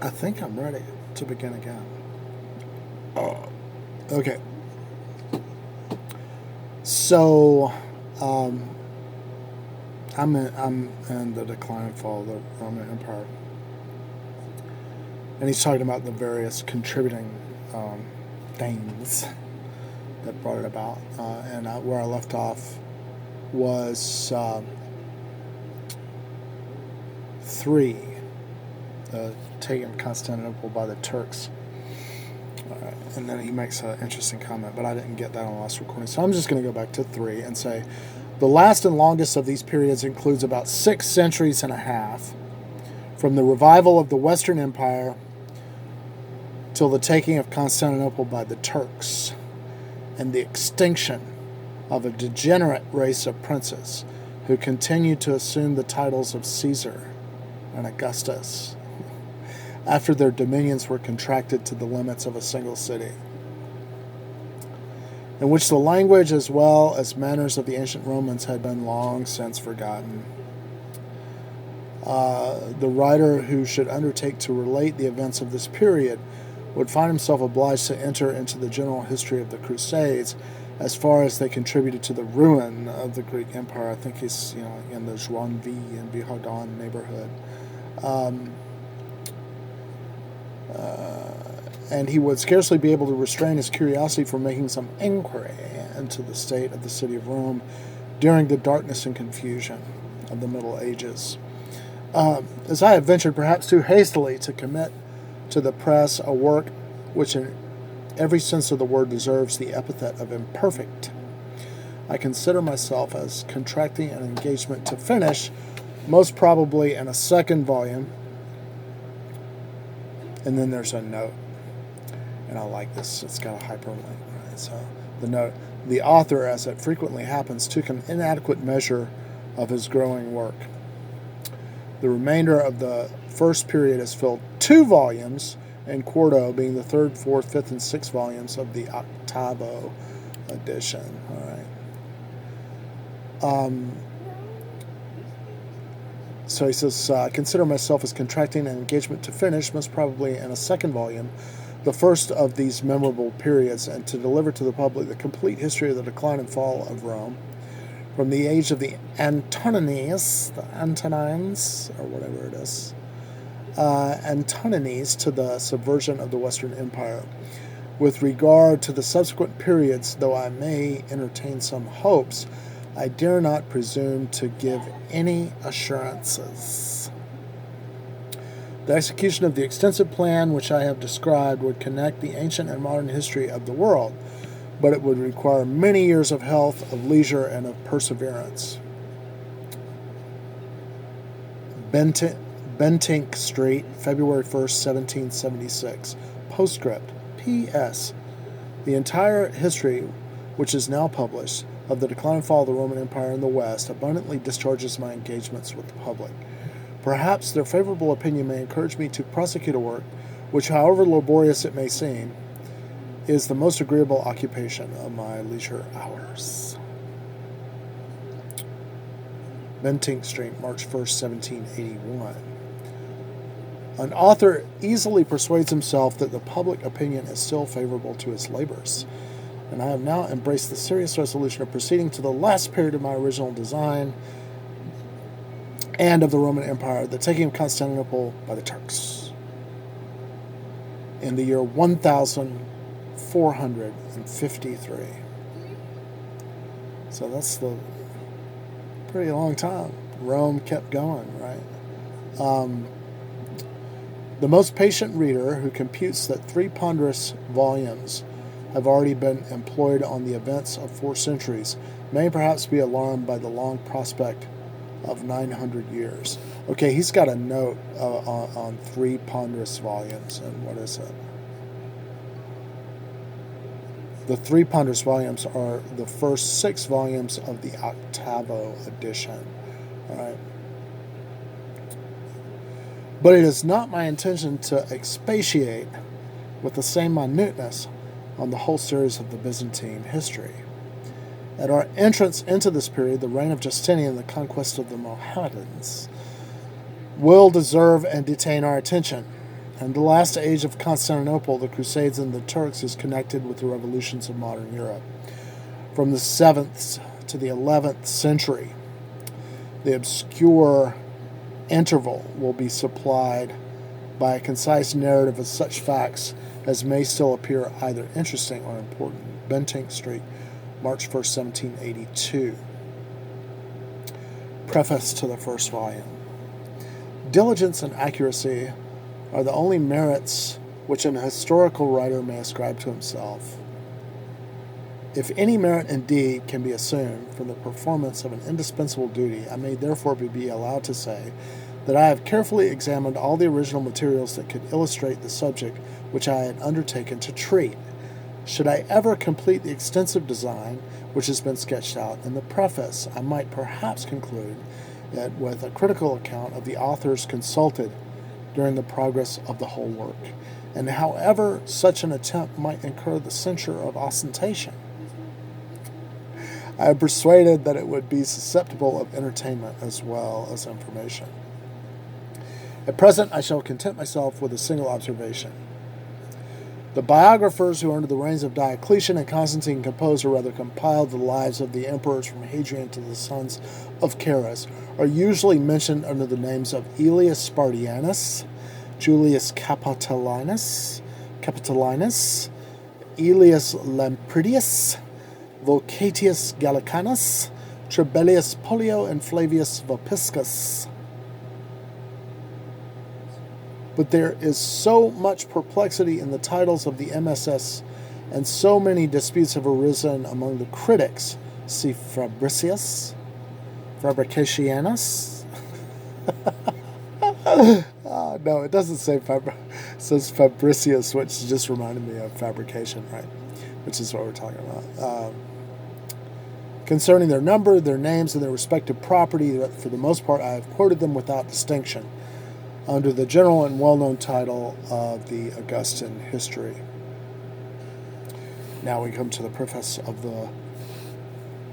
I think I'm ready to begin again. Okay, so um, I'm in the decline and fall of the Roman Empire, and he's talking about the various contributing um, things that brought it about. And where I left off was three, the taking Constantinople by the Turks. And then he makes an interesting comment, but I didn't get that on the last recording. So I'm just going to go back to three and say the last and longest of these periods includes about 6 centuries and a half, from the revival of the Western Empire till the taking of Constantinople by the Turks and the extinction of a degenerate race of princes who continued to assume the titles of Caesar and Augustus after their dominions were contracted to the limits of a single city, in which the language as well as manners of the ancient Romans had been long since forgotten. The writer who should undertake to relate the events of this period would find himself obliged to enter into the general history of the Crusades as far as they contributed to the ruin of the Greek Empire. I think he's in the Joinville and Vihardon neighborhood. Um, and he would scarcely be able to restrain his curiosity from making some inquiry into the state of the city of Rome during the darkness and confusion of the Middle Ages. As I have ventured perhaps too hastily to commit to the press a work which in every sense of the word deserves the epithet of imperfect, I consider myself as contracting an engagement to finish, most probably in a second volume. And then there's a note, and I like this. It's got a hyperlink, right? So the note: the author, as it frequently happens, took an inadequate measure of his growing work. The remainder of the first period is filled 2 volumes, in quarto, being the third, fourth, fifth, and sixth volumes of the octavo edition. All right. So he says, I consider myself as contracting an engagement to finish, most probably in a second volume, the first of these memorable periods, and to deliver to the public the complete history of the decline and fall of Rome, from the age of the Antonines, the Antonines, or whatever it is, Antonines, to the subversion of the Western Empire. With regard to the subsequent periods, though I may entertain some hopes, I dare not presume to give any assurances. The execution of the extensive plan which I have described would connect the ancient and modern history of the world, but it would require many years of health, of leisure, and of perseverance. Bentinck Street, February 1st, 1776. Postscript. P.S. The entire history, which is now published, of the decline and fall of the Roman Empire in the West abundantly discharges my engagements with the public. Perhaps their favorable opinion may encourage me to prosecute a work which, however laborious it may seem, is the most agreeable occupation of my leisure hours. Bentinck Street, March 1st, 1781. An author easily persuades himself that the public opinion is still favorable to his labors, and I have now embraced the serious resolution of proceeding to the last period of my original design and of the Roman Empire, the taking of Constantinople by the Turks, in the year 1453. So that's the pretty long time. Rome kept going, right? The most patient reader who computes that 3 ponderous volumes have already been employed on the events of 4 centuries may perhaps be alarmed by the long prospect of 900 years. Okay, he's got a note on 3 ponderous volumes, and what is it? The 3 ponderous volumes are the first 6 volumes of the octavo edition. All right. But it is not my intention to expatiate with the same minuteness on the whole series of the Byzantine history. At our entrance into this period, the reign of Justinian, the conquest of the Mohammedans, will deserve and detain our attention. And the last age of Constantinople, the Crusades and the Turks, is connected with the revolutions of modern Europe. From the 7th to the 11th century, the obscure interval will be supplied by a concise narrative of such facts as may still appear either interesting or important. Bentinck Street, March 1st, 1782. Preface to the first volume. Diligence and accuracy are the only merits which an historical writer may ascribe to himself. If any merit indeed can be assumed from the performance of an indispensable duty, I may therefore be allowed to say that I have carefully examined all the original materials that could illustrate the subject which I had undertaken to treat. Should I ever complete the extensive design which has been sketched out in the preface, I might perhaps conclude that with a critical account of the authors consulted during the progress of the whole work, and however such an attempt might incur the censure of ostentation, I am persuaded that it would be susceptible of entertainment as well as information. At present, I shall content myself with a single observation. The biographers who, under the reigns of Diocletian and Constantine, composed or rather compiled the lives of the emperors from Hadrian to the sons of Carus are usually mentioned under the names of Aelius Spartianus, Julius Capitolinus, Aelius Lampridius, Volcatius Gallicanus, Trebellius Pollio, and Flavius Vopiscus. But there is so much perplexity in the titles of the MSS, and so many disputes have arisen among the critics. See Fabricianus. No, it doesn't say it says Fabricius, which just reminded me of fabrication, right? Which is what we're talking about. Concerning their number, their names, and their respective property, for the most part, I have quoted them without distinction, under the general and well-known title of the Augustan History. Now we come to the preface of the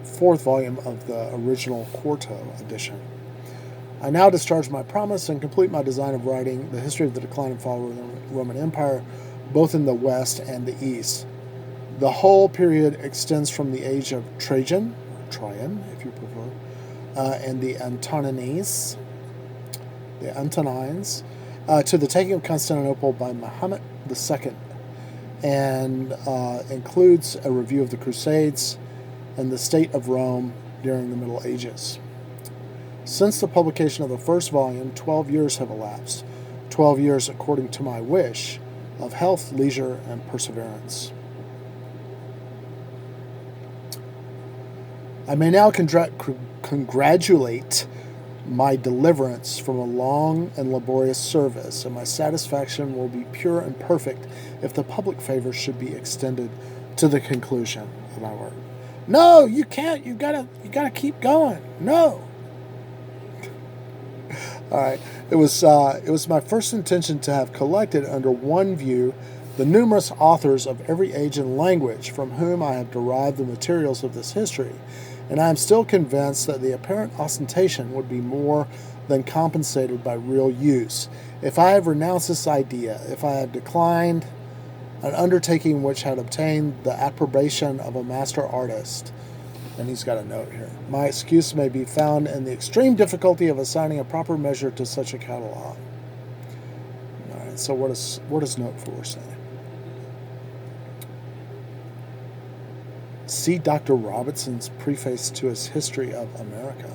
4th volume of the original quarto edition. I now discharge my promise and complete my design of writing the history of the decline and fall of the Roman Empire, both in the West and the East. The whole period extends from the age of Trajan, or Trajan if you prefer, and the Antonines, to the taking of Constantinople by Muhammad II, and includes a review of the Crusades and the state of Rome during the Middle Ages. Since the publication of the first volume, 12 years have elapsed, 12 years according to my wish, of health, leisure, and perseverance. I may now congratulate my deliverance from a long and laborious service, and my satisfaction will be pure and perfect if the public favor should be extended to the conclusion of my work. No, you can't. You gotta keep going. No. All right. It was my first intention to have collected under one view the numerous authors of every age and language from whom I have derived the materials of this history, and I am still convinced that the apparent ostentation would be more than compensated by real use. If I have renounced this idea, if I have declined an undertaking which had obtained the approbation of a master artist, and he's got a note here, my excuse may be found in the extreme difficulty of assigning a proper measure to such a catalog. All right, so what does note 4 say? See Dr. Robinson's preface to his History of America.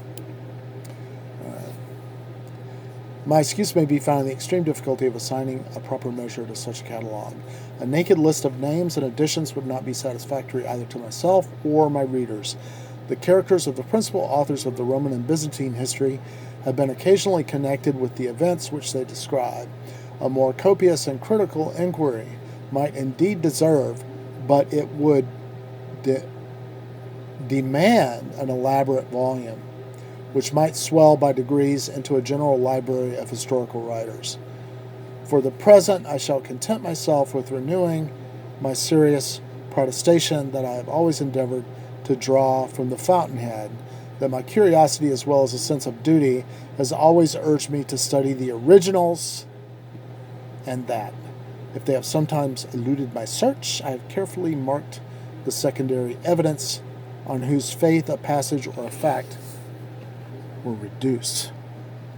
My excuse may be found in the extreme difficulty of assigning a proper measure to such a catalog. A naked list of names and additions would not be satisfactory either to myself or my readers. The characters of the principal authors of the Roman and Byzantine history have been occasionally connected with the events which they describe. A more copious and critical inquiry might indeed deserve, but it would demand an elaborate volume, which might swell by degrees into a general library of historical writers. For the present, I shall content myself with renewing my serious protestation that I have always endeavored to draw from the fountainhead, that my curiosity as well as a sense of duty has always urged me to study the originals and that. If they have sometimes eluded my search, I have carefully marked the secondary evidence on whose faith a passage or a fact were reduced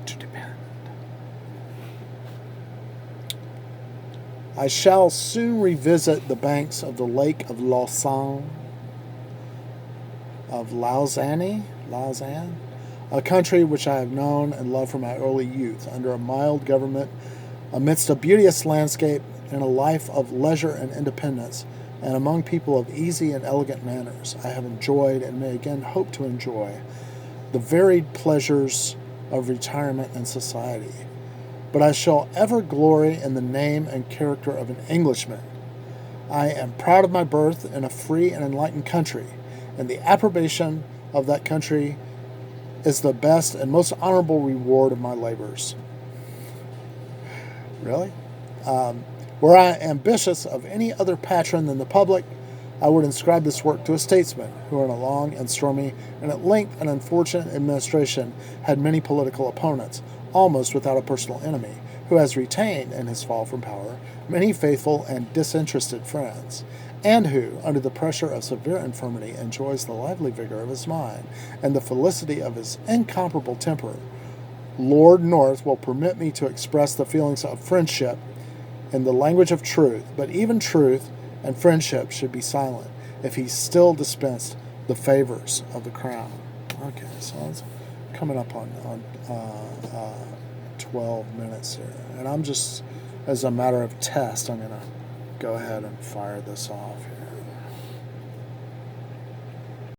to depend. I shall soon revisit the banks of the Lake of Lausanne, Lausanne, a country which I have known and loved from my early youth, under a mild government, amidst a beauteous landscape, in a life of leisure and independence, and among people of easy and elegant manners. I have enjoyed, and may again hope to enjoy, the varied pleasures of retirement and society. But I shall ever glory in the name and character of an Englishman. I am proud of my birth in a free and enlightened country, and the approbation of that country is the best and most honorable reward of my labors. Really? Were I ambitious of any other patron than the public, I would inscribe this work to a statesman who, in a long and stormy and at length an unfortunate administration, had many political opponents, almost without a personal enemy, who has retained, in his fall from power, many faithful and disinterested friends, and who, under the pressure of severe infirmity, enjoys the lively vigor of his mind and the felicity of his incomparable temper. Lord North will permit me to express the feelings of friendship in the language of truth, but even truth and friendship should be silent if he still dispensed the favors of the crown. Okay, so it's coming up on 12 minutes here. And I'm just, as a matter of test, I'm going to go ahead and fire this off here.